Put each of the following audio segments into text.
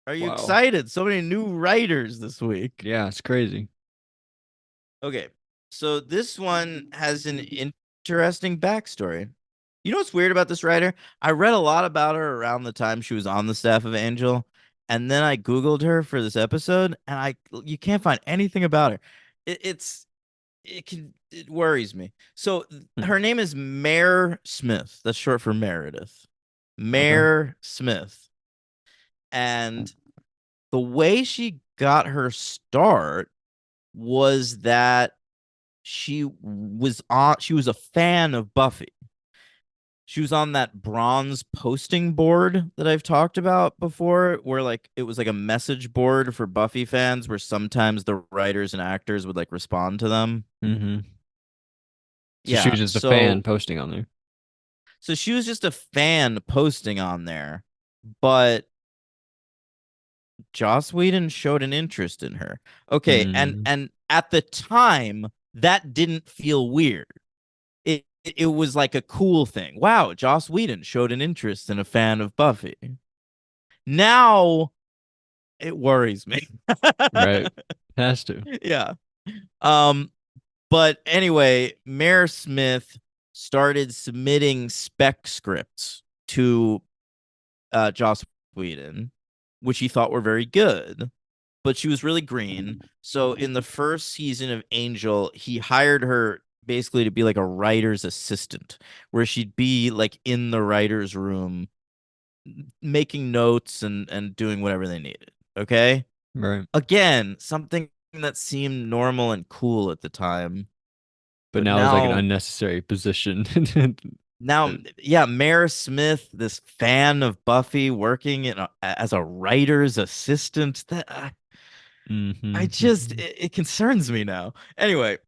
Are you Wow. excited? So many new writers this week. Yeah, it's crazy. Okay, so this one has an interesting backstory. You know what's weird about this writer? I read a lot about her around the time she was on the staff of Angel, and then I Googled her for this episode, and I you can't find anything about her. It's it worries me. So Hmm. her name is Mare Smith. That's short for Meredith. Okay. Mare Smith. And the way she got her start was that she was a fan of Buffy. She was on that bronze posting board that I've talked about before, where like it was like a message board for Buffy fans where sometimes the writers and actors would like respond to them. Hmm. So she Yeah. was just a fan So posting on there. she was just a fan posting on there, but Joss Whedon showed an interest in her. Okay, and Mm. at the time that didn't feel weird. It was like a cool thing. Wow, Joss Whedon showed an interest in a fan of Buffy. Now it worries me. Right. Has to. Yeah. Um, but anyway, Mayor Smith started submitting spec scripts to Joss Whedon, which he thought were very good. But she was really green. So in the first season of Angel, he hired her basically to be like a writer's assistant, where she'd be like in the writer's room making notes and doing whatever they needed. Okay. Right. Again, something that seemed normal and cool at the time. But But now it's like an unnecessary position. now, yeah, Mayor Smith, this fan of Buffy, working as a writer's assistant. I just Hmm. it concerns me now. Anyway,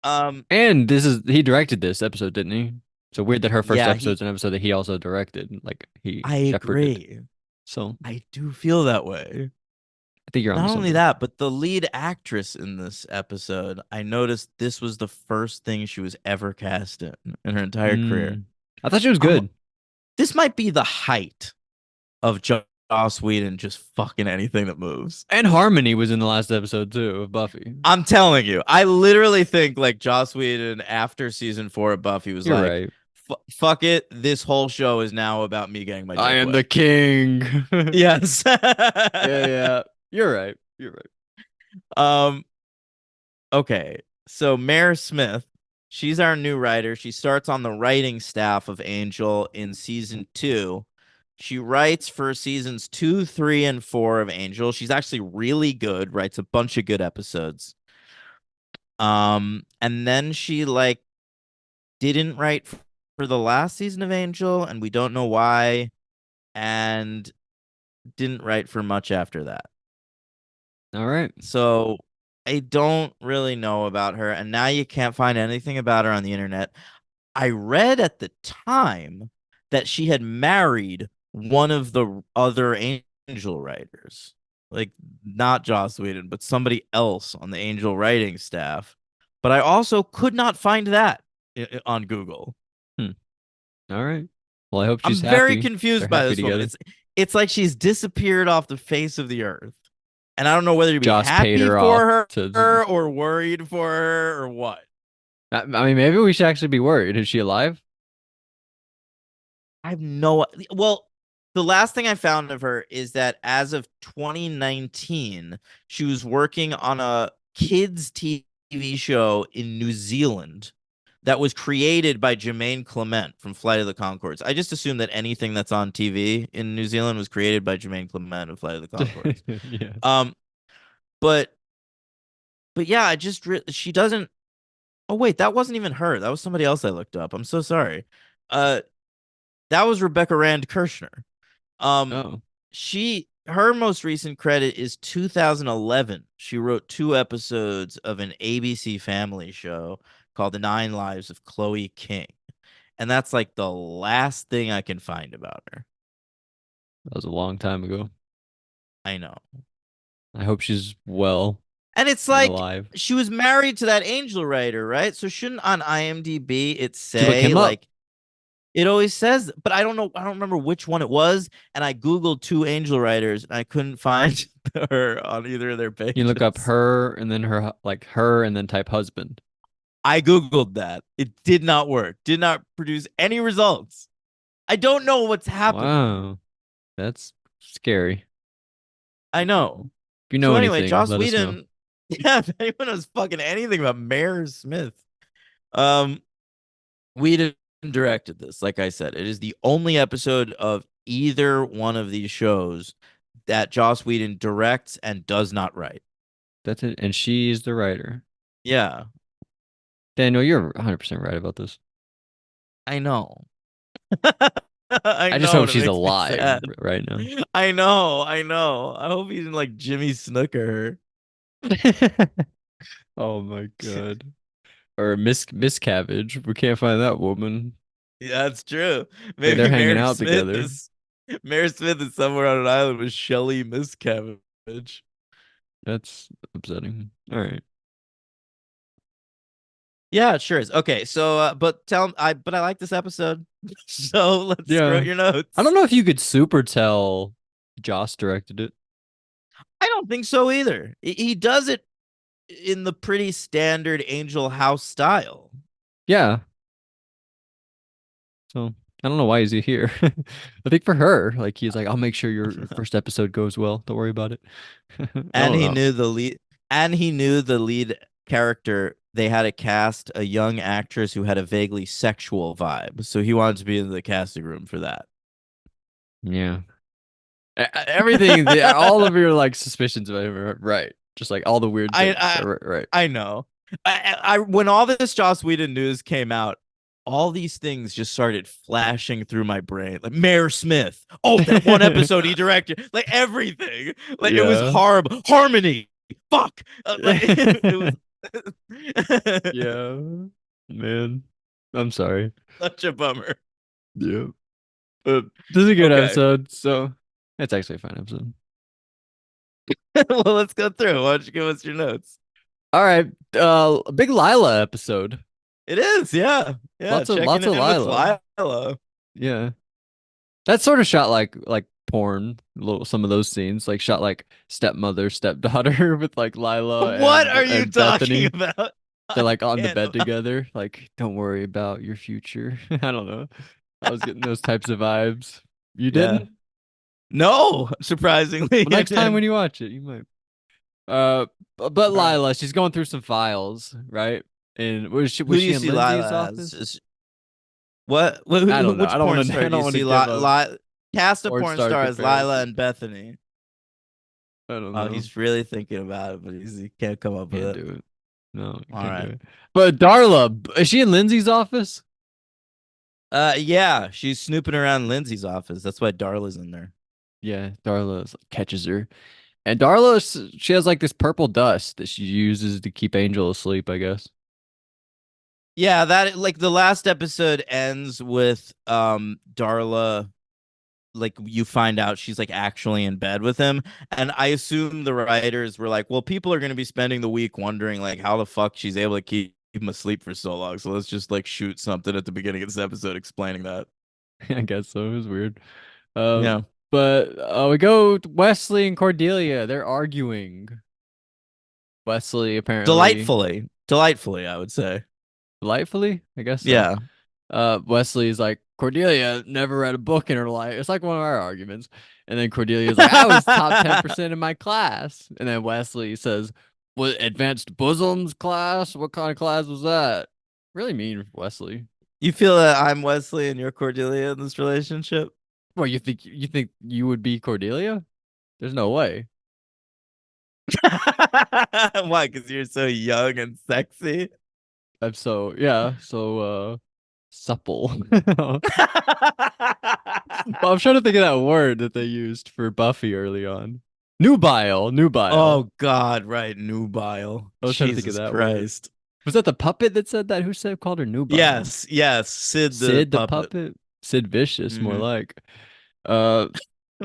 um, And he directed this episode, didn't he? So weird that her first yeah, episode's an episode that he also directed, like he I shepherded. agree. So I do feel that way. I think you're onto Not only something. that, but the lead actress in this episode, I noticed this was the first thing she was ever cast in her entire career. Mm. I thought she was I'm good. This might be the height of Joss Whedon just fucking anything that moves. And Harmony was in the last episode too of Buffy. I'm telling you, I literally think like Joss Whedon after season 4 of Buffy was You're like, right. Fuck it. This whole show is now about me getting my I dick am the wet." king. Yes. Yeah, yeah. You're right. You're right. um. Okay. So Mare Smith, she's our new writer. She starts on the writing staff of Angel in season 2. She writes for seasons 2, 3, and 4 of Angel. She's actually really good. Writes a bunch of good episodes. And then she like didn't write for the last season of Angel, and we don't know why, and didn't write for much after that. All right. So I don't really know about her, and now you can't find anything about her on the internet. I read at the time that she had married one of the other Angel writers, like not Joss Whedon, but somebody else on the Angel writing staff. But I also could not find that on Google. Hmm. All right. Well, I hope she's I'm very happy. They're confused by happy this woman. together. It's like she's disappeared off the face of the earth. And I don't know whether to be Joss paid happy her off for to. her or worried for her or what. I mean, maybe we should actually be worried. Is she alive? I have no. Well, the last thing I found of her is that as of 2019, she was working on a kids' TV show in New Zealand that was created by Jermaine Clement from Flight of the Concords. I just assume that anything that's on TV in New Zealand was created by Jermaine Clement of Flight of the Concords. Yeah. Um, but yeah, she doesn't. Oh wait, that wasn't even her. That was somebody else I looked up. I'm so sorry. Uh, that was Rebecca Rand Kirshner. Um, Oh. her most recent credit is 2011. She wrote 2 episodes of an ABC family show called The Nine Lives of Chloe King. And that's like the last thing I can find about her. That was a long time ago. I know. I hope she's well And it's and like alive. she was married to that Angel writer, right? So shouldn't on IMDb it She look say him up. like It always says, but I don't know. I don't remember which one it was. And I Googled two angel writers and I couldn't find her on either of their You look up pages. her and then her and then type husband. I Googled that. It did not work, did not produce any results. I don't know what's happening. Wow, that's scary. I know. If you know So anyway, anything, Joss let us know. Whedon, yeah, if anyone knows fucking anything about Mayor Smith, um, Whedon directed this. Like I said, it is the only episode of either one of these shows that Joss Whedon directs and does not write. That's it. And she's the writer. Yeah, Daniel, you're 100% right about this. I know. I I just know, hope and it she's makes me alive sad. right now. I know, I know. I hope he didn't like Jimmy Snooker Oh my God. Or Miss Cabbage. We can't find that woman. Yeah, that's true. Like they're Maybe hanging out together. Mayor Smith is somewhere on an island with Shelly Miscavige. That's upsetting. All right. Yeah, it sure is. Okay, so but I like this episode. So let's screw out Yeah. your I don't notes. know if you could super tell Joss directed it. I don't think so either. He does it in the pretty standard Angel House style. Yeah. So I don't know why he's here. I think for her, like he's like, I'll make sure your first episode goes well. Don't worry about it. I And don't he know. knew the lead and he knew the lead character. They had to cast a young actress who had a vaguely sexual vibe. So he wanted to be in the casting room for that. Yeah. Everything, all of your like suspicions of him are right. Just like all the weird I things I are right. I know. When all this Joss Whedon news came out, all these things just started flashing through my brain. Like Mayor Smith. Oh, that one episode he directed. Like everything. Like it was Yeah. horrible. Harmony. Fuck. Like it was Yeah. Man. I'm sorry. such a bummer. Yeah. But this is a good Okay. episode, so it's actually a fine episode. Well, let's go through. Why don't you give us your notes? All right. A big Lila episode. It is, yeah. Yeah. Checking Lots of in with Lila. Lila. Yeah. That sort of shot like porn, little some of those scenes, like shot like stepmother, stepdaughter with like Lila What are you and talking Bethany. about? They're I like on the can't. bed together, like, don't worry about your future. I don't know. I was getting those types of vibes. You Yeah. didn't? No, surprisingly, Well, I next time when didn't. you watch it, you might. But All right. Lila, she's going through some files, right? And Who was do she you in see Lindsay's Lila as? office? What I don't know. I which don't porn want to. star I do you don't want to see? give a Cast a porn porn star star as Lila comparison. and Bethany. I don't Oh, know. he's really thinking about it, but he can't come up with Can't it. do it. No, you All can't do right. it. But Darla, is she in Lindsay's office? Yeah, she's snooping around Lindsay's office. That's why Darla's in there. Yeah, Darla catches her. And Darla, she has like this purple dust that she uses to keep Angel asleep, I guess. Yeah, that like the last episode ends with Darla, like you find out she's like actually in bed with him, and I assume the writers were like, well, people are going to be spending the week wondering like how the fuck she's able to keep him asleep for so long, so let's just like shoot something at the beginning of this episode explaining that. I guess so. It was weird. Uh, Yeah, but we go to Wesley and Cordelia. They're arguing. Wesley apparently delightfully, I would say. delightfully, I guess so. Yeah. Wesley's like, Cordelia never read a book in her life. It's like one of our arguments. And then Cordelia's like, I was top 10% in my class. And then Wesley says, what, advanced bosoms class? What kind of class was that? Really mean, Wesley. You feel that I'm Wesley and you're Cordelia in this relationship? Well, you think you would be Cordelia? There's no way. Why? Because you're so young and sexy. I'm so yeah, so supple. Well, I'm trying to think of that word that they used for Buffy early on. Nubile, nubile. Oh God, right, nubile. I was trying to think of Jesus that word. Christ. Was that the puppet that said that? Who said called her nubile? Yes, yes, Sid the Sid the puppet. puppet? Sid Vicious, more Hmm. like. Uh,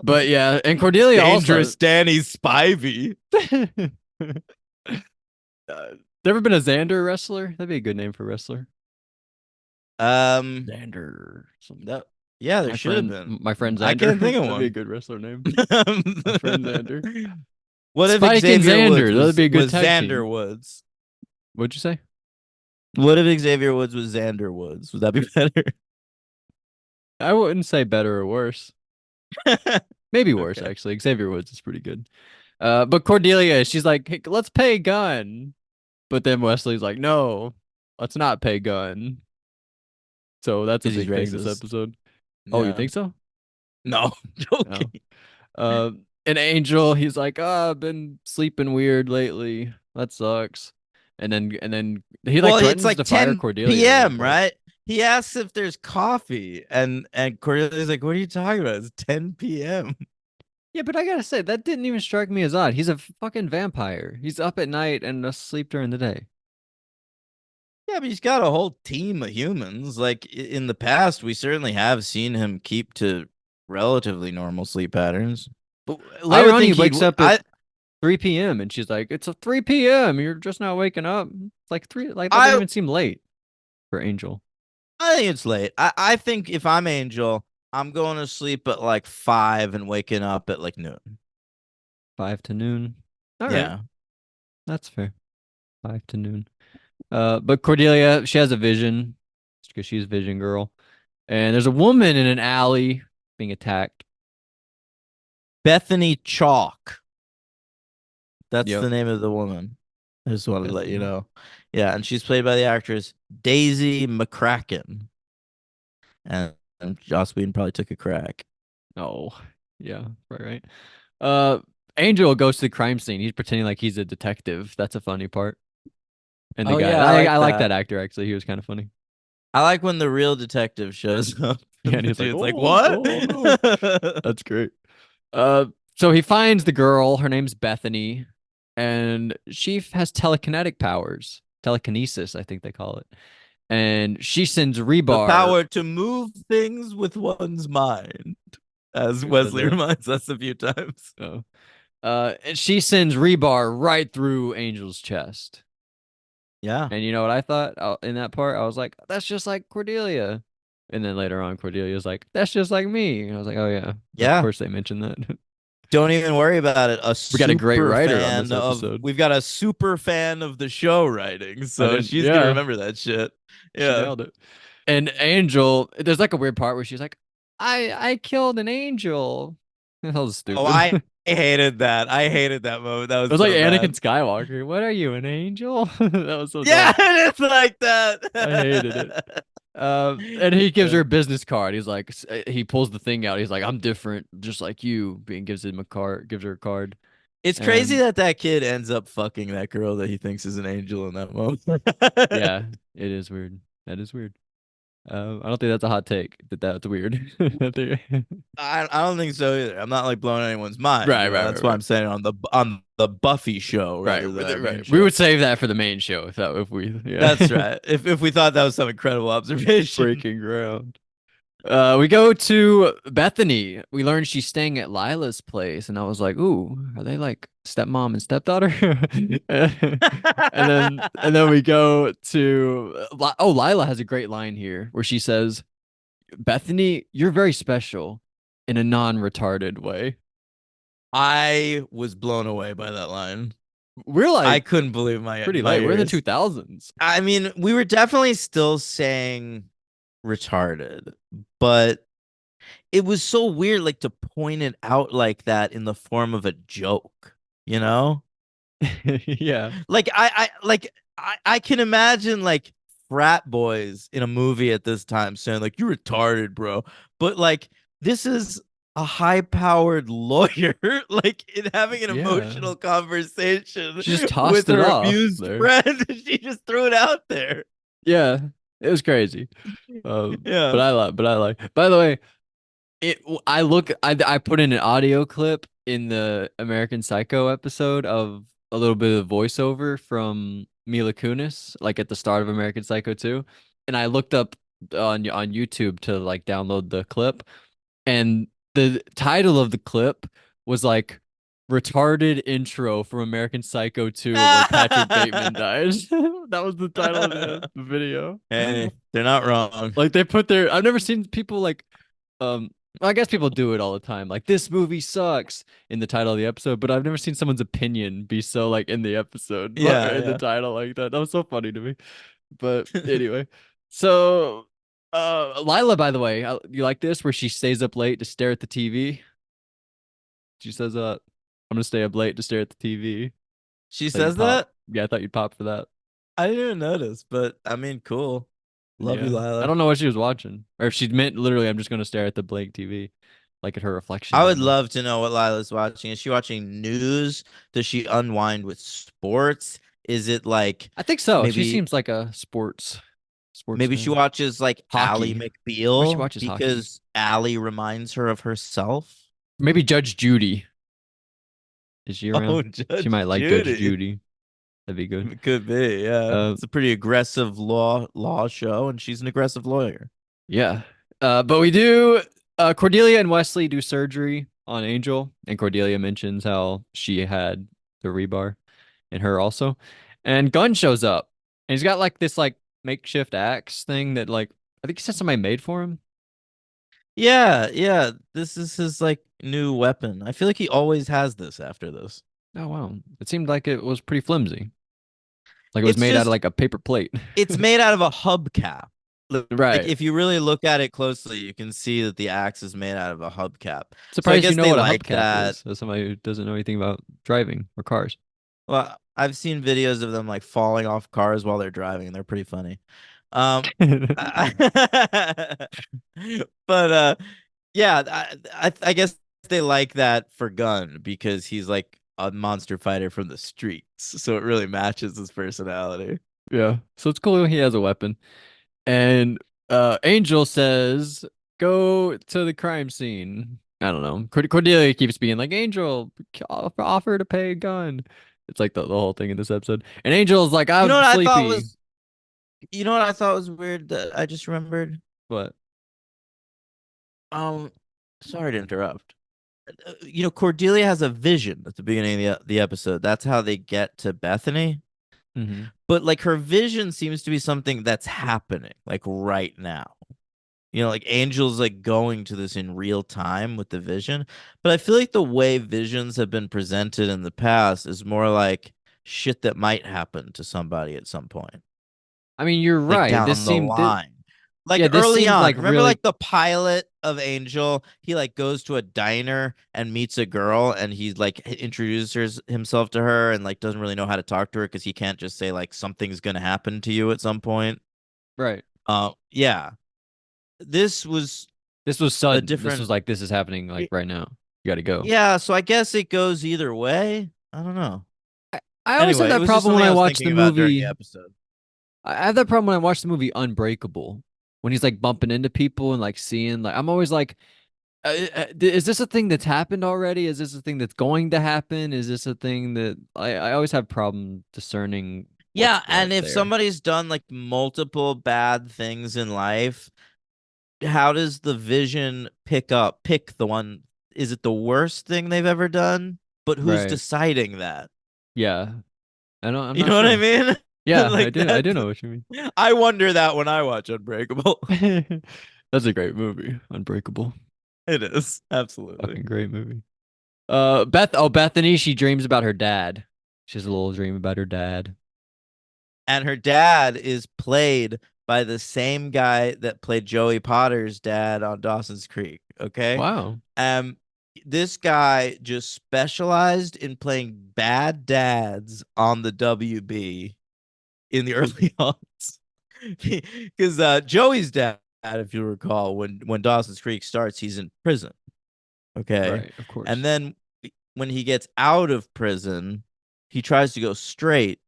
but yeah, and Cordelia also. Dangerous Danny Spivey. There ever been a Xander wrestler? That'd be a good name for a wrestler. Um, Xander. that yeah, there My should have friend, been. my friend I Xander. can't think of That'd be a one. good wrestler name. My friend Xander. What if Spike and Xavier Woods Xander. That'd be a good was tag Xander team. Woods? What'd you say? What if Xavier Woods was Xander Woods? Would that be better? I wouldn't say better or worse. Maybe worse, Okay. actually. Xavier Woods is pretty good. But Cordelia, she's like, hey, let's pay Gunn. But then Wesley's like, no, let's not pay Gunn. So that's a Because he's big thing this racist. episode. Oh, you Yeah. think so? No, Oh. joking. And Angel, he's like, oh, I've been sleeping weird lately. That sucks. And then he like Well, it's threatens like to fire 10 Cordelia at one p.m., point. right? He asks if there's coffee, and Cordelia's like, "What are you talking about? It's 10 p.m." Yeah, but I gotta say, that didn't even strike me as odd. He's a fucking vampire. He's up at night and asleep during the day. Yeah, but he's got a whole team of humans. Like in the past, we certainly have seen him keep to relatively normal sleep patterns. But I later would on, he think he'd. wakes up at I 3 p.m. and she's like, "It's a 3 p.m. You're just not waking up." It's like three, like that doesn't I even seem late for Angel. I think it's late. I think if I'm Angel, I'm going to sleep at like 5 and waking up at like noon. 5 to noon. All right, Yeah. that's fair. 5 to noon. But Cordelia, she has a vision because she's Vision Girl, and there's a woman in an alley being attacked. Bethany Chalk. That's Yep, the name of the woman. I just wanted to let you Bethany. know. Yeah, and she's played by the actress Daisy McCracken. And Joss Whedon probably took a crack. Oh, yeah, right, right. Uh, Angel goes to the crime scene. He's pretending like he's a detective. That's a funny part. And the Oh guy, yeah, I I like like that. that actor actually. He was kind of funny. I like when the real detective shows up Yeah, and and the he's like, dude's like, "Oh, "What?" oh no, that's great." Uh, so he finds the girl. Her name's Bethany, and she has telekinetic powers, telekinesis, I think they call it. And she sends The Rebar. power to move things with one's mind, as Who said Wesley that? reminds us a few times. Oh. And she sends Rebar right through Angel's chest. Yeah. And you know what I thought in that part? I was like, that's just like Cordelia. And then later on, Cordelia's like, that's just like me. And I was like, oh, yeah, of Yeah. course they mentioned that. Don't even worry about it. We got a great writer on this We've episode. got a super fan of the show writing, I so didn't, she's gonna yeah, remember that shit. she Yeah. nailed it. And Angel, there's like a weird part where she's like, I killed an angel. That was Oh, stupid. It I hated that. I hated that moment. That was was like so Anakin bad. Skywalker. What are you, an angel? That was so Yeah, dumb. it's like I hated it. that. And he gives her Yeah. a business card. He's like, he pulls the thing out. He's like, I'm different, just like you. And gives him a card, gives her a card. It's crazy And that that kid ends up fucking that girl that he thinks is an angel in that moment. yeah, it is weird. That is weird. I don't think that's a hot take. That's weird. I think- I don't think so either. I'm not like blowing anyone's mind. Right, right, right, That's why right. I'm saying on the Buffy show Right, rather than our main right. We show. would save that for the main show if we That's yeah. right. If we thought that was some incredible observation. Breaking ground. We go to Bethany. We learn she's staying at Lila's place, and I was like, "Ooh, are they like stepmom and stepdaughter?" And then we go to oh, Lila has a great line here where she says, "Bethany, you're very special in a non-retarded way." I was blown away by that line. We're I like couldn't believe my pretty my late. We're in the ears. 2000s. I mean, we were definitely still saying retarded, but it was so weird like to point it out like that in the form of a joke, you know? Yeah. Like I can imagine like frat boys in a movie at this time saying like you're retarded, bro. But like this is a high-powered lawyer like in having an Yeah. emotional conversation She just with tossed it her off abused there. friend. She just threw it out there. Yeah. It was crazy. But Yeah. I like. By the way, I put in an audio clip in the American Psycho episode of a little bit of voiceover from Mila Kunis, like at the start of American Psycho 2, and I looked up on YouTube to like download the clip, and the title of the clip was like retarded intro from American Psycho 2 where Patrick Bateman dies. That was the title of the video. Hey, they're not wrong. Like they put their I've never seen people like um I guess people do it all the time. Like this movie sucks in the title of the episode, but I've never seen someone's opinion be so like in the episode or Yeah, in the yeah. title like that. That was so funny to me. But anyway, so Lila, by the way, you like this where she stays up late to stare at the TV? She says, I'm gonna stay up late to stare at the TV." She Thought you'd says pop. that? Yeah, I thought you'd pop for that. I didn't even notice, but I mean, cool. Love you, Yeah. I Lila. don't know what she was watching. Or if she meant literally, I'm just gonna stare at the blank TV, like at her reflection I down would there. love to know what Lila's watching. Is she watching news? Does she unwind with sports? Is it like I think so. She maybe seems like a sports maybe she fan. watches like Ally Hockey. Maybe she McBeal watches hockey. because Ally reminds her of herself? Maybe Judge Judy. Is she Oh, around? She Judge might like Judge Judy. Judy. That'd be good. It could be, yeah. Uh, It's a pretty aggressive law show, and she's an aggressive lawyer. yeah. But we do. Cordelia and Wesley do surgery on Angel, and Cordelia mentions how she had the rebar in her also. And Gunn shows up, and he's got like this like makeshift axe thing that like I think he said somebody made for him. Yeah, yeah. This is his like new weapon. I feel like he always has this after this. Oh wow, it seemed like it was pretty flimsy, like it was It's made out of just like a paper plate. it's made out of a hubcap. Like Right. if you really look at it closely, you can see that the axe is made out of a hubcap. So I Surprised you guess know they what a like hubcap that. is, as somebody who doesn't know anything about driving or cars. Well, I've seen videos of them like falling off cars while they're driving, and they're pretty funny. Um, but yeah, I guess they like that for Gunn because he's like a monster fighter from the streets, so it really matches his personality. Yeah, so it's cool he has a weapon. And Angel says, "Go to the crime scene." I don't know. Cordelia keeps being like, "Angel, offer to pay a gun." It's like the whole thing in this episode. And Angel's like, You know "I'm what I thought sleepy." was, you know what I thought was weird that I just remembered. But Um, sorry to interrupt. Cordelia has a vision at the beginning of the episode. That's how they get to Bethany. mhm. But like her vision seems to be something that's happening like right now. Like Angel's like going to this in real time with the vision. But I feel like the way visions have been presented in the past is more like shit that might happen to somebody at some point, I mean, you're like right. down the line. Like Yeah, this early seemed on, like remember really like the pilot of Angel? He like goes to a diner and meets a girl and he like introduces himself to her and like doesn't really know how to talk to her because he can't just say like something's gonna happen to you at some point. right. Yeah. This was This was a sudden. This was different like this is happening like right now. You got to go. yeah, so I guess it goes either way. I don't know. I always had Anyway, it that was just problem when something I I was watched thinking the about during the movie. episode. I have that problem when I watch the movie Unbreakable, when he's like bumping into people and like seeing like I'm always like, is this a thing that's happened already? Is this a thing that's going to happen? Is this a thing that I always have problem discerning what's Yeah, what and if there. somebody's done like multiple bad things in life, how does the vision pick the one? Is it the worst thing they've ever done? But who's Right. deciding that? Yeah. I'm You not know what I sure. mean? Yeah, Like I that. do know what you I wonder that when I watch Unbreakable. mean. That's a great movie. Unbreakable. It is absolutely. Fucking great movie. Bethany, she dreams about her dad. She has a little dream about her dad. And her dad is played by the same guy that played Joey Potter's dad on Dawson's Creek. Okay. Wow. Um, this guy just specialized in playing bad dads on the WB in the early aughts. Because Joey's dad, if you recall, when Dawson's Creek starts, he's in prison. Okay. Right, of And course. then when he gets out of prison, he tries to go straight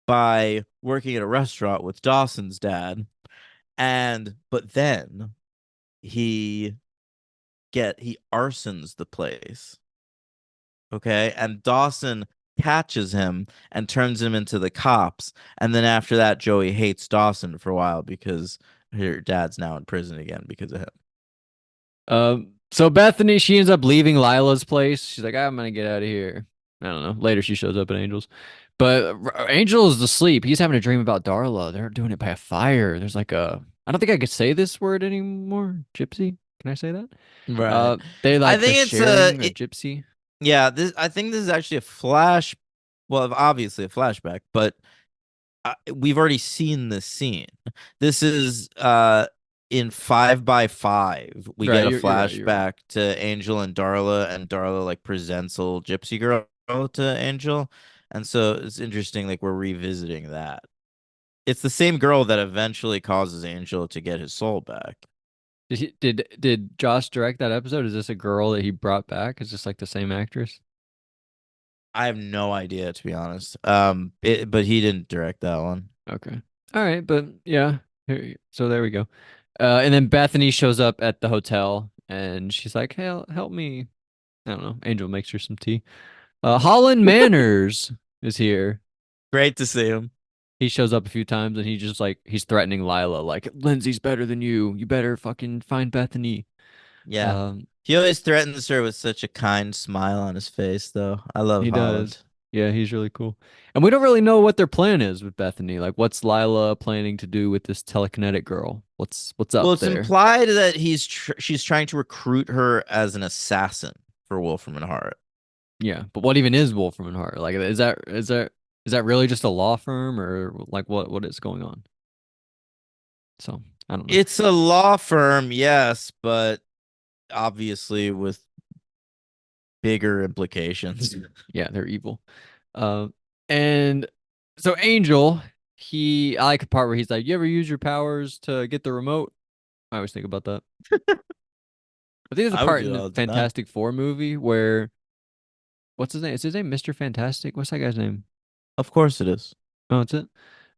by working at a restaurant with Dawson's dad. But then he he arsons the place. Okay. And Dawson catches him and turns him into the cops. And then after that, Joey hates Dawson for a while because her dad's now in prison again because of him. So Bethany, she ends up leaving Lila's place. She's like, I'm gonna get out of here. I don't know. Later she shows up in Angel's. But Angel is asleep. He's having a dream about Darla. They're doing it by a fire. There's like a I don't think I could say this word anymore. Gypsy? Can I say that? Right. They I like they're think it's sharing a gypsy. yeah, this I think this is actually a flash, well, obviously a flashback, but we've already seen this scene. This is in 5 by 5. We Right, get a you're right, you're right. flashback to Angel and Darla like presents old gypsy girl to Angel. And so it's interesting, like we're revisiting that. It's the same girl that eventually causes Angel to get his soul back. Did Josh direct that episode? Is this a girl that he brought back? Is this like the same actress? I have no idea, to be honest. But he didn't direct that one. Okay. All right, but yeah. So there we go. And then Bethany shows up at the hotel and she's like, "Hey, help me." I don't know. Angel makes her some tea. Holland Manners is here. Great to see him. He shows up a few times and he just like he's threatening Lila, like Lindsay's better than you. You better fucking find Bethany. Yeah. Um, He always threatens her with such a kind smile on his face, though. I love he does. Holland. Yeah, he's really cool. And we don't really know what their plan is with Bethany. Like, what's Lila planning to do with this telekinetic girl? What's Well, up it's there? implied that she's trying to recruit her as an assassin for Wolfram and Hart. Yeah, but what even is Wolfram and Hart? Like, is that really just a law firm or like what is going on? So I don't know. It's a law firm, yes, but obviously with bigger implications. Yeah, they're evil. Um, and so Angel, I like a part where he's like, "You ever use your powers to get the remote?" I always think about that. I think there's a I would part do in it the all the time. Fantastic Four movie where what's his name? Is his name Mr. Fantastic? What's that guy's name? Of course it is. Oh, it's it.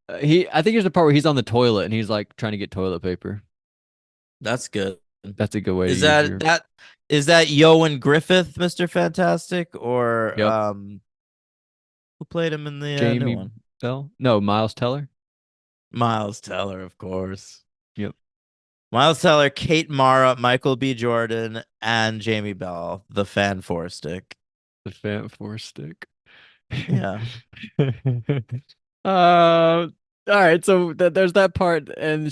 I think there's a part where he's on the toilet and he's like trying to get toilet paper. That's good. That's a good way to Is use that your. that is that Yoan Griffith, Mr. Fantastic, or Yep. who played him in the new Jamie one? Bell? No, Miles Teller. Miles Teller, of course. Yep. Miles Teller, Kate Mara, Michael B. Jordan, and Jamie Bell, the fan four stick. The Fat Four Stick. Yeah. All right. So there's that part, and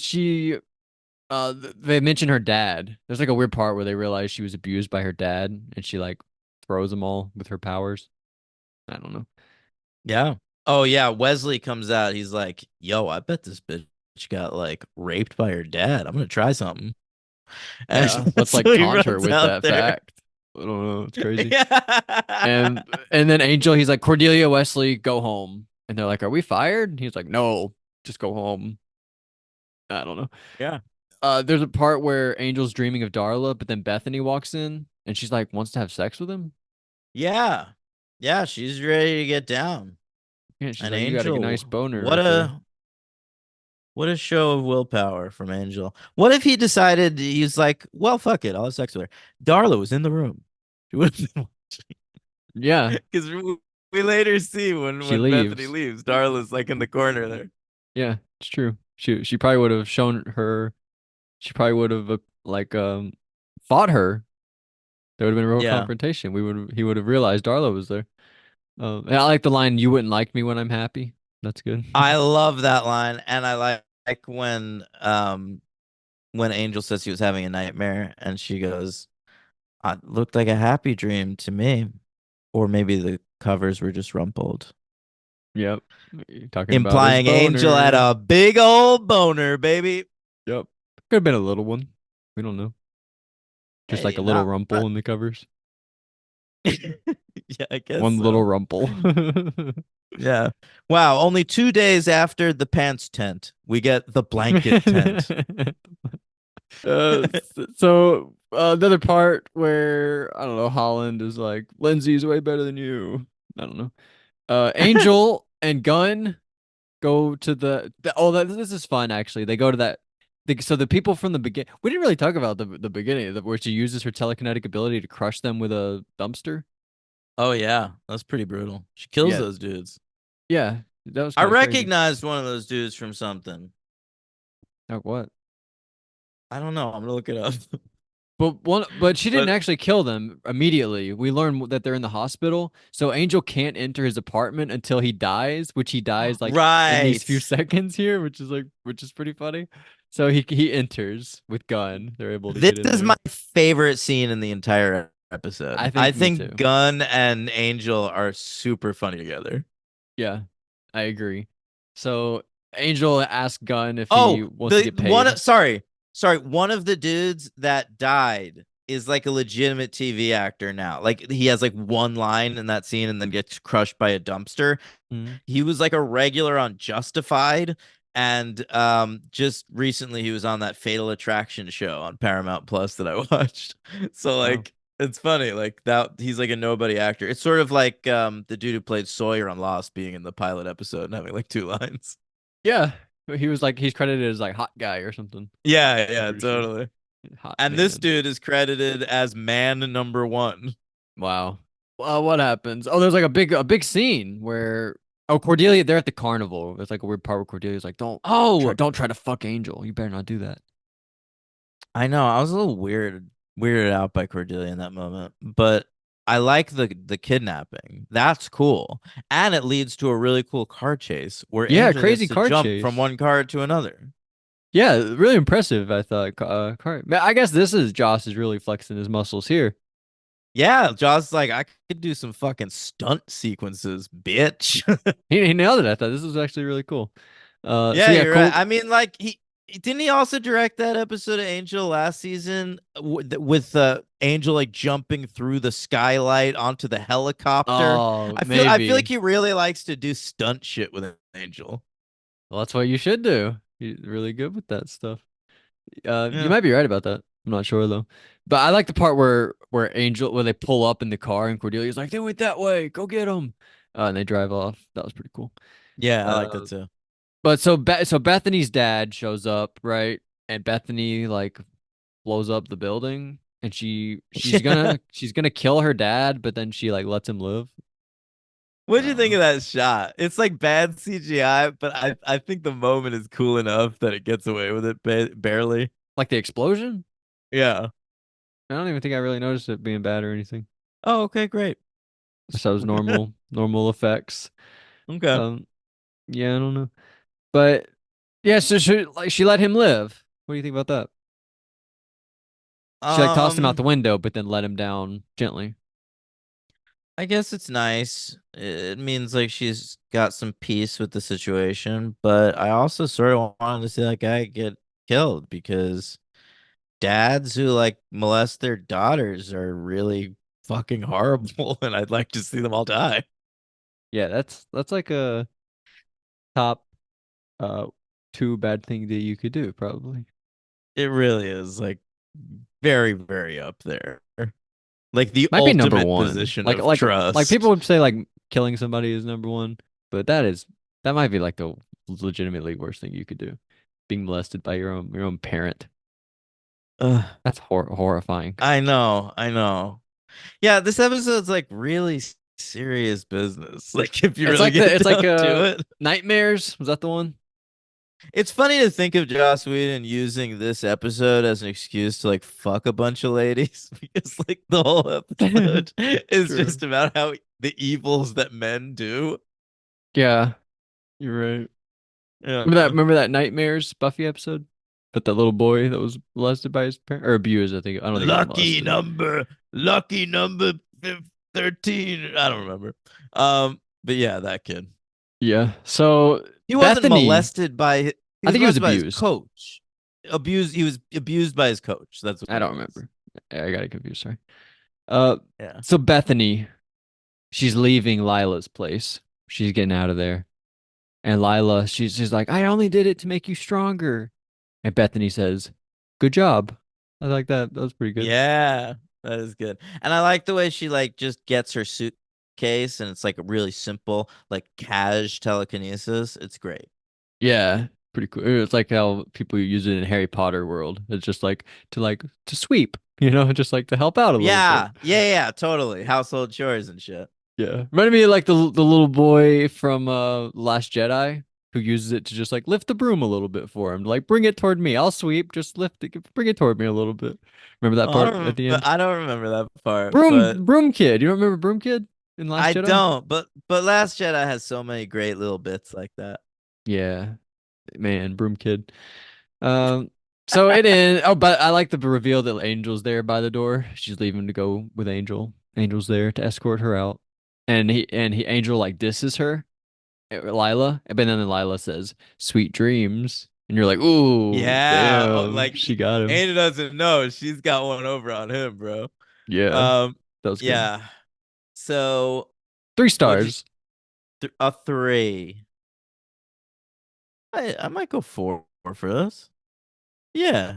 they mention her dad. There's like a weird part where they realize she was abused by her dad, and she like throws them all with her powers. I don't know. Yeah. Oh yeah, Wesley comes out. He's like, "Yo, I bet this bitch got like raped by her dad. I'm gonna try something." And Yeah, let's so like he taunt her runs with out that there. fact. I don't know. It's crazy. Yeah. And then Angel, he's like, Cordelia, Wesley, go home. And they're like, are we fired? And he's like, no, just go home. I don't know. Yeah. There's a part where Angel's dreaming of Darla, but then Bethany walks in and she's like, wants to have sex with him. Yeah. Yeah, she's ready to get down. Yeah, she's An like, you got a nice angel. boner right there. What a show of willpower from Angel. What if he decided he's like, well, fuck it, I'll have sex with her. Darla was in the room. She would Yeah, because we later see she when Bethany leaves. leaves, Darla's like in the corner there. Yeah, it's true. She probably would have shown her. She probably would have like fought her. There would have been a real Yeah. confrontation. He would have realized Darla was there. And I like the line, "You wouldn't like me when I'm happy." That's good. I love that line. And I like when Angel says he was having a nightmare and she goes, it looked like a happy dream to me. Or maybe the covers were just rumpled. Yep. You're talking about his Implying Angel had boner. a big old boner, baby. Yep. Could have been a little one. We don't know. Just like Hey, a little not rumple in the covers. yeah, I guess One little so. rumple. Yeah. Wow, only 2 days after the pants tent, we get the blanket tent. Another part where I don't know, Holland is like, Lindsay's way better than you. I don't know. Angel and Gunn go to this is fun actually. They go to so the people from the begin we didn't really talk about the beginning where she uses her telekinetic ability to crush them with a dumpster. Oh yeah, that's pretty brutal. She kills Yeah, those dudes. yeah, that was I kind of crazy. recognized one of those dudes from something. Like what? I don't know. I'm gonna look it up. but she didn't But actually kill them immediately. We learn that they're in the hospital, so Angel can't enter his apartment until he dies, which he dies like in these few right. seconds here, which is pretty funny. So he enters with gun. They're able to This get in is my there. favorite scene in the entire episode. I I think me think too. Gunn and Angel are super funny together. Yeah, I agree. So Angel asks Gunn if he Oh, wants to the get one. paid. Sorry. One of the dudes that died is like a legitimate TV actor now. Like he has like one line in that scene and then gets crushed by a dumpster. Mhm. He was like a regular on Justified, and just recently he was on that Fatal Attraction show on Paramount Plus that I watched. So Wow. like it's funny like that he's like a nobody actor. It's sort of like the dude who played Sawyer on Lost being in the pilot episode and having like two lines. Yeah, he was like he's credited as like hot guy or something. Yeah, I'm yeah, pretty sure. totally. Hot And this man. dude is credited as man number one. Wow. Well, what happens? Oh, there's like a big scene where Cordelia, they're at the carnival. There's like a weird part where Cordelia's like, Oh, don't try to fuck Angel. You better not do that. I know. I was a little weirded out by Cordelia in that moment, but I like the kidnapping. That's cool, and it leads to a really cool car chase where Yeah, Angel gets crazy to car jump from chase. one car to another. Yeah, really impressive. I thought. I guess this is Joss is really flexing his muscles here. Yeah, Joss like I could do some fucking stunt sequences, bitch. He nailed it. I thought this was actually really cool. So Yeah, yeah, you're right. cool. I mean, like he didn't he also direct that episode of Angel last season with Angel like jumping through the skylight onto the helicopter. Oh, I feel like maybe. he really likes to do stunt shit with Angel. Well, that's what you should do. He's really good with that stuff. You Yeah. might be right about that. I'm not sure though. But I like the part where they pull up in the car and Cordelia's like, they went that way, go get them. And they drive off. That was pretty cool. Yeah, I like that Uh, too. but so Bethany's dad shows up, right? And Bethany like blows up the building, and Yeah. she's gonna kill her dad, but then she like lets him live. I What'd you don't think know. of that shot? It's like bad CGI, but I think the moment is cool enough that it gets away with it barely. Like the explosion? Yeah. I don't even think I really noticed it being bad or anything. Oh, okay, great. So it was normal effects. Okay. Um, yeah, I don't know. But yeah, so she let him live. What do you think about that? She like tossed him out the Um, window, but then let him down gently. I guess it's nice. It means like she's got some peace with the situation, but I also sort of wanted to see that guy get killed because dads who like molest their daughters are really fucking horrible, and I'd like to see them all die. Yeah, that's like a top uh two bad thing that you could do, probably. It really is like very, very up there. Like the Might be number ultimate one. position Like of like like people trust. would say like killing somebody is number one, but that might be like the legitimately worst thing you could do. Being molested by your own parent. Ugh, That's horrifying. I know, I know. Yeah, this episode's like really serious business. Like if you really get It's like down to it. Nightmares. Was that the one? It's funny to think of Joss Whedon using this episode as an excuse to like fuck a bunch of ladies because like the whole episode is True. just about how the evils that men do. Yeah, you're right. Yeah. Remember that Nightmares Buffy episode? But that little boy that was molested by his parent or abused, I think. I don't think he was Lucky molested. number, lucky number 13. I don't remember. But yeah, that kid. Yeah. So He wasn't Bethany, molested by he I was think he was molested by his abused. coach. Abused he was abused by his coach. That's I what he don't was. remember. I got it confused, sorry. Uh Yeah. so Bethany, she's leaving Lila's place. She's getting out of there. And Lila, she's like, I only did it to make you stronger. And Bethany says, good job. I like that. That was pretty good. Yeah, that is good. And I like the way she like just gets her suitcase and it's like really simple, like cash telekinesis. It's great. Yeah, pretty cool. It's like how people use it in Harry Potter world. It's just like to sweep, just like to help out a little bit. Yeah, totally. Household chores and shit. Yeah. Reminded me of like the little boy from Last Jedi. who uses it to just like lift the broom a little bit for him. Like, bring it toward me. I'll sweep. Just lift it. Bring it toward me a little bit. Remember that Oh, I part don't at remember, the end? I don't remember that part, but Broom Kid. You don't remember Broom Kid in Last I Jedi? don't. But Last Jedi has so many great little bits like that. Yeah, man, Broom Kid. Um, so it ends. Oh, but I like the reveal that Angel's there by the door. She's leaving to go with Angel. Angel's there to escort her out, and Angel like disses her, Lila, but then Lila says, "Sweet dreams," and you're like, "Ooh, Yeah, damn, she got him." Anna doesn't know she's got one over on him, bro. Yeah, Um, that was good. yeah. So Three what'd you stars. a three? I might go four for this. Yeah.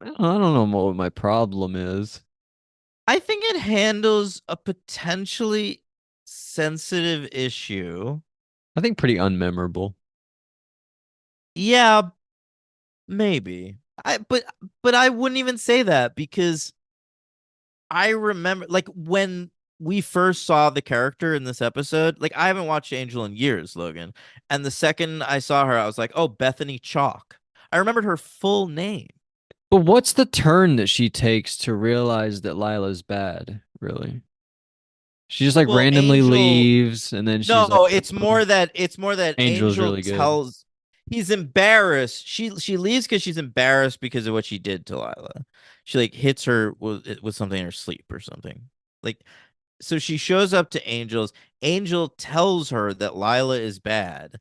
I don't know what my problem is. I think it handles a potentially sensitive issue. I think pretty unmemorable. Yeah, maybe. But I wouldn't even say that because I remember like when we first saw the character in this episode, like I haven't watched Angel in years, Logan. And the second I saw her, I was like, "Oh, Bethany Chalk." I remembered her full name. But what's the turn that she takes to realize that Lila's bad, really? She just like Well, randomly Angel leaves and then she's like, No, oh, it's more that Angel's Angel really good. tells he's embarrassed. She leaves because she's embarrassed because of what she did to Lila. She like hits her with something in her sleep or something. Like so she shows up to Angel's. Angel tells her that Lila is bad,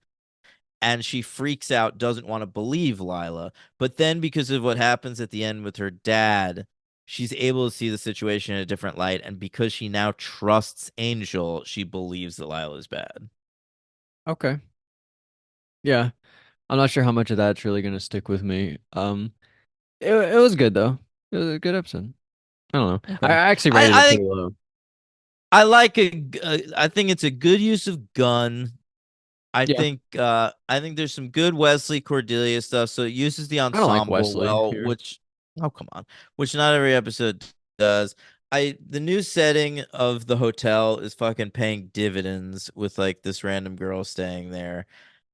and she freaks out, doesn't want to believe Lila. But then because of what happens at the end with her dad, she's able to see the situation in a different light, and because she now trusts Angel, she believes that Lila is bad. Okay. Yeah. I'm not sure how much of that's really gonna stick with me. It was good though. It was a good episode. I don't know. I Okay. actually I rated it I pretty think low. I think it's a good use of gun. Yeah. I think there's some good Wesley Cordelia stuff. So it uses the I don't like ensemble Wesley well, here. which oh come on, which not every episode does. I the new setting of the hotel is fucking paying dividends with like this random girl staying there.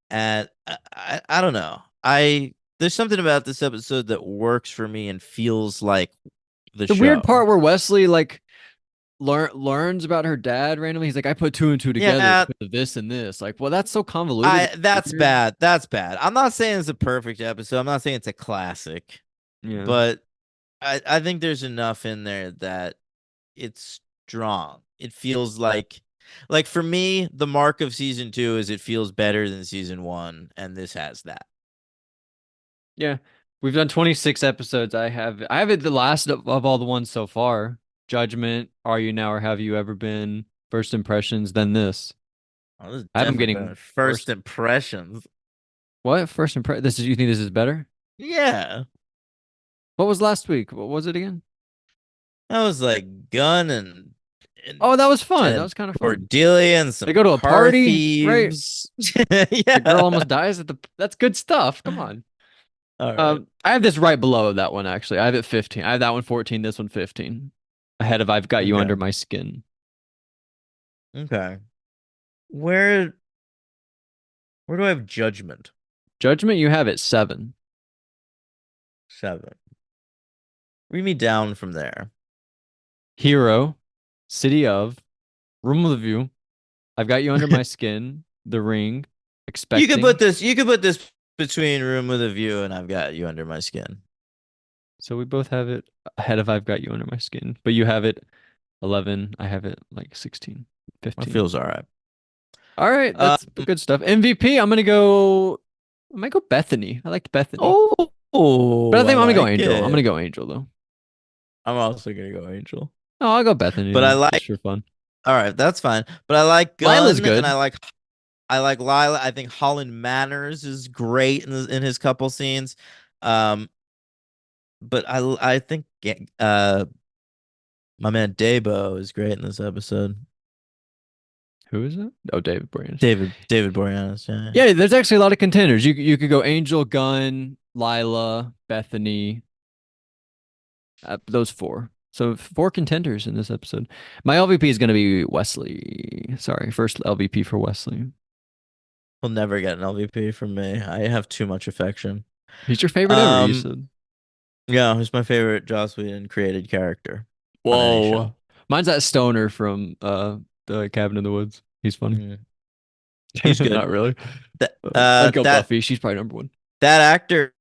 And I don't know. I there's something about this episode that works for me and feels like the The weird show. part where Wesley like learns about her dad randomly. He's like, I put two and two together Yeah, because of this and this. Like, well, that's so convoluted I and that's weird. bad. That's bad. I'm not saying it's a perfect episode. I'm not saying it's a classic, Yeah. but I think there's enough in there that it's strong. It feels like for me, the mark of season two is it feels better than season one, and this has that. Yeah. We've done 26 episodes. I have it the last of all the ones so far. Judgment, Are You Now or Have You Ever Been? First Impressions, then this. Oh, this is I have them definitely better. getting First worse. impressions. What? First impression? This is you think this is better? Yeah. What was last week? What was it again? That was like gun Oh, that was fun. That and was kind of fun. Cordelia and They some go to a car party, right? thieves. The Yeah. girl almost dies at the that's good stuff. Come on. All right. I have this right below that one actually. I have it 15. I have that one 14, this one 15. Ahead of I've Got You Okay. Under My Skin. Okay. Where where do I have judgment? Judgment, you have it 7. Seven. Read me down from there. Hero, City of, Room with a View, I've Got You Under My Skin, The Ring, Expecting. You could put this between Room with a View and I've Got You Under My Skin. So we both have it ahead of I've Got You Under My Skin. But you have it 11. I have it like 16, That 15. feels all right. All right, Um, that's good stuff. MVP, I might go Bethany. I liked Bethany. But I I think I'm gonna go like Angel. I'm gonna it. go Angel though. I'm also gonna go Angel. Oh, I'll go Bethany But I then, like just for fun. all right, that's fine. But I like Lila's Gun and good. I like Lila. I think Holland Manners is great in his couple scenes. Um, but I think my man Dabo is great in this episode. Who is it? Oh, David Boreanaz. David Boreanaz. Yeah. Yeah, there's actually a lot of contenders. You could go Angel, Gunn, Lila, Bethany, those four. So 4 contenders in this episode. My LVP is going to be Wesley. Sorry, first LVP for Wesley. He'll never get an LVP from me. I have too much affection. He's your favorite ever, you Um, said. yeah, who's my favorite Joss Whedon created character on any show? Whoa. Mine's that stoner from the Cabin in the Woods. He's funny. Mm, he's Not good. really. That I'd go that Buffy. She's probably number one. that actor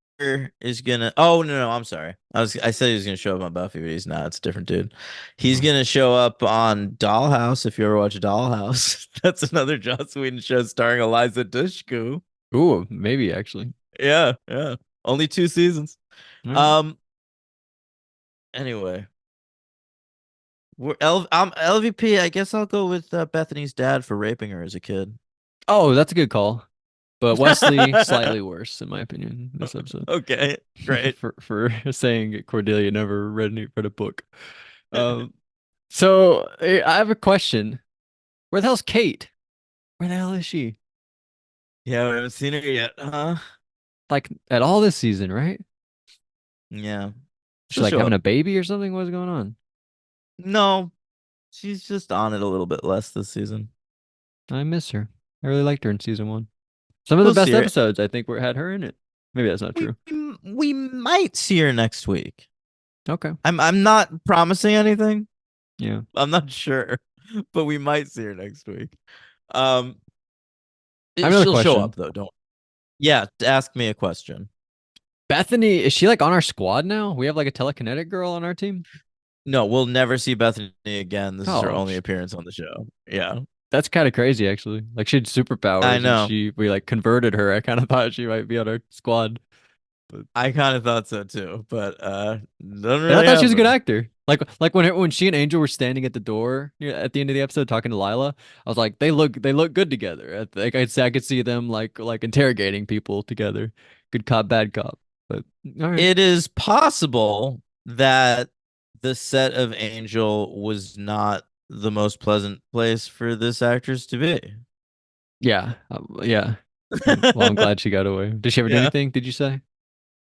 is gonna. Oh no, I'm sorry. I said he was gonna show up on Buffy, but he's not. It's a different dude. He's Oh. gonna show up on Dollhouse. If you ever watch Dollhouse, that's another Joss Whedon show starring Eliza Dushku. Ooh, maybe actually. Yeah, yeah. Only 2 seasons. All right. Um. Anyway, I'm LVP. I guess I'll go with Bethany's dad for raping her as a kid. Oh, that's a good call. But Wesley, slightly worse, in my opinion, this episode. Okay, great. For saying Cordelia never read a book. Um, so I have a question. Where the hell's Kate? Where the hell is she? Yeah, we haven't seen her yet, huh? Like at all this season, right? Yeah, She she'll like show having up. a baby or something? What's going on? No, she's just on it a little bit less this season. I miss her. I really liked her in season one. Some of the We'll best see her. episodes I think were had her in it. Maybe that's not We true. we might see her next week. Okay. I'm not promising anything. Yeah. I'm not sure, but we might see her next week. Um, I have another she'll show question. up though. Don't. Yeah, ask me a question. Bethany, is she like on our squad now? We have like a telekinetic girl on our team? No, we'll never see Bethany again. This is her Oh, only appearance on the show. Yeah, that's kind of crazy actually. Like she had I superpowers and know. we like converted her. I kind of thought she might be on our squad. But I kind of thought so too, but doesn't and I really thought she was a good happen. actor. Like when she and Angel were standing at the door at the end of the episode talking to Lila, I was like, they look good together. I could see them like interrogating people together. Good cop, bad cop. But all right. It is possible that the set of Angel was not the most pleasant place for this actress to be. Yeah. Yeah. Well, I'm glad she got away. Did she ever do Yeah, anything? Did you say?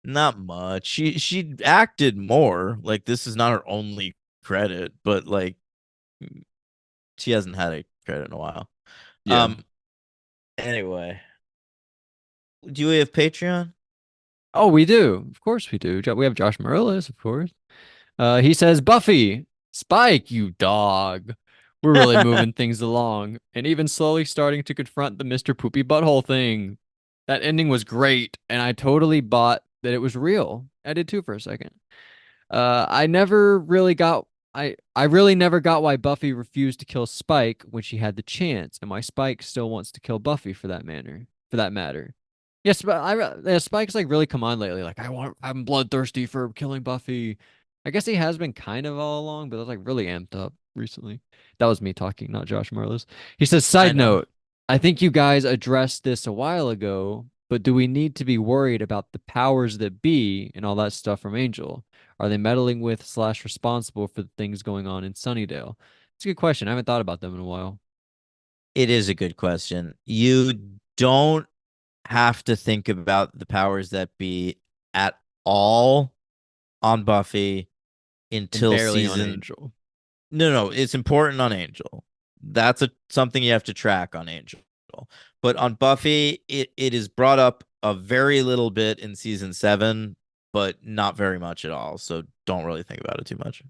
not much. She acted more. Like this is not her only credit, but like she hasn't had a credit in a while. Yeah. Um. Anyway, do we have Patreon? Oh, we do. Of course we do. We have Josh Morales, of course. He says, Buffy, Spike, you dog. We're really moving things along, and even slowly starting to confront the Mr. Poopy Butthole thing. That ending was great, and I totally bought that it was real. I did too for a second. I never really got I really never got why Buffy refused to kill Spike when she had the chance, and why Spike still wants to kill Buffy for that matter. Yes, but Spike's like really come on lately. Like I'm bloodthirsty for killing Buffy. I guess he has been kind of all along, but that's like really amped up recently. That was me talking, not Josh Marlis. He says, I side know. note, I think you guys addressed this a while ago, but do we need to be worried about the powers that be and all that stuff from Angel? Are they meddling with slash responsible for the things going on in Sunnydale? It's a good question. I haven't thought about them in a while. It is a good question. You don't have to think about the powers that be at all on Buffy And until barely on season. Angel. No, it's important on Angel. That's a something you have to track on Angel. But on Buffy, it is brought up a very little bit in season 7, but not very much at all. So don't really think about it too much.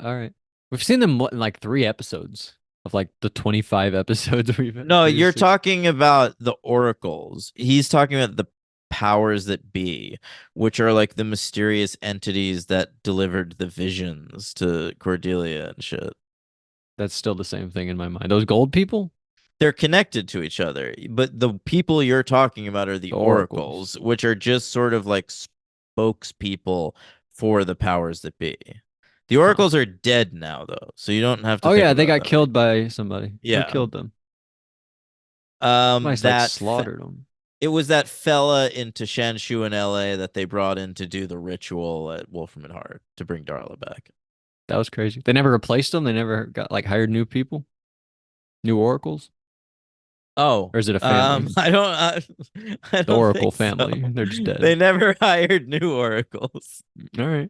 All right. We've seen them in like 3 episodes of like the 25 episodes we've had No, you're previously. talking about the oracles. He's talking about the powers that be, which are like the mysterious entities that delivered the visions to Cordelia and shit. That's still the same thing in my mind. Those gold people? They're connected to each other, but the people you're talking about are the The oracles. oracles, which are just sort of like spokespeople for the powers that be. The Huh. oracles are dead now, though, so you don't have to Oh think yeah, they about got them killed anymore. by somebody. Who Yeah. killed them? Somebody's like slaughtered them. It was that fella in Shanshu in LA that they brought in to do the ritual at Wolfram and Hart to bring Darla back. That was crazy. They never replaced them. They never got like hired new people, new oracles, Oh, or is it a family? I don't, I The don't Oracle think so. family. They're just They dead. never hired new oracles. All right.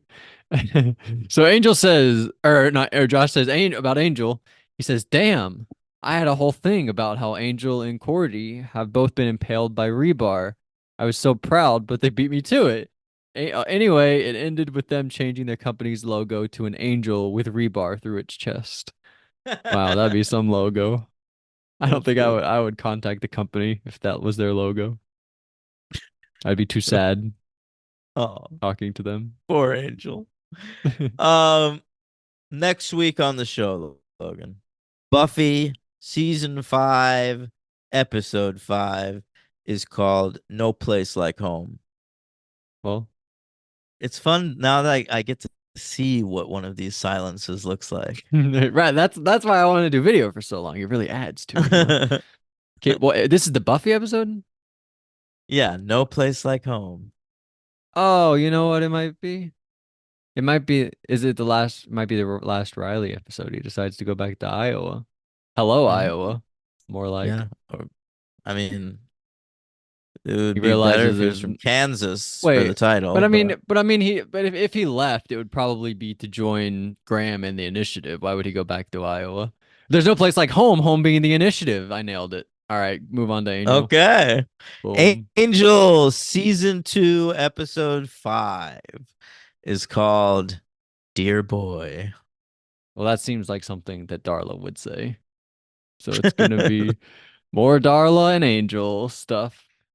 So Angel says, or not, or Josh says about Angel. He says, "Damn, I had a whole thing about how Angel and Cordy have both been impaled by rebar. I was so proud, but they beat me to it. Anyway, it ended with them changing their company's logo to an angel with rebar through its chest. Wow, that'd be some logo. I don't That's think good. I would contact the company if that was their logo. I'd be too sad Oh, talking to them. poor Angel. Um, Next week on the show, Logan, Buffy season 5, episode 5 is called "No Place Like Home." Well, It's fun now that I get to see what one of these silences looks like. right, that's why I wanted to do video for so long. It really adds to it, you know. Okay, well, this is the Buffy episode? Yeah, no place like home. Oh, you know what it might be? It might be, is it the last, might be the last Riley episode. He decides to go back to Iowa. Hello, Mhm. Iowa. More like Yeah, I mean, it would he be better realizes if it there's was from some, Kansas for the wait, title, but but I mean, but if he left, it would probably be to join Graham in the initiative. Why would he go back to Iowa? There's no place like home, home being the initiative. I nailed it. All right, move on to Angel. okay. Boom. Angel season 2, episode 5 is called Dear Boy. Well, that seems like something that Darla would say. So it's gonna be more Darla and Angel stuff.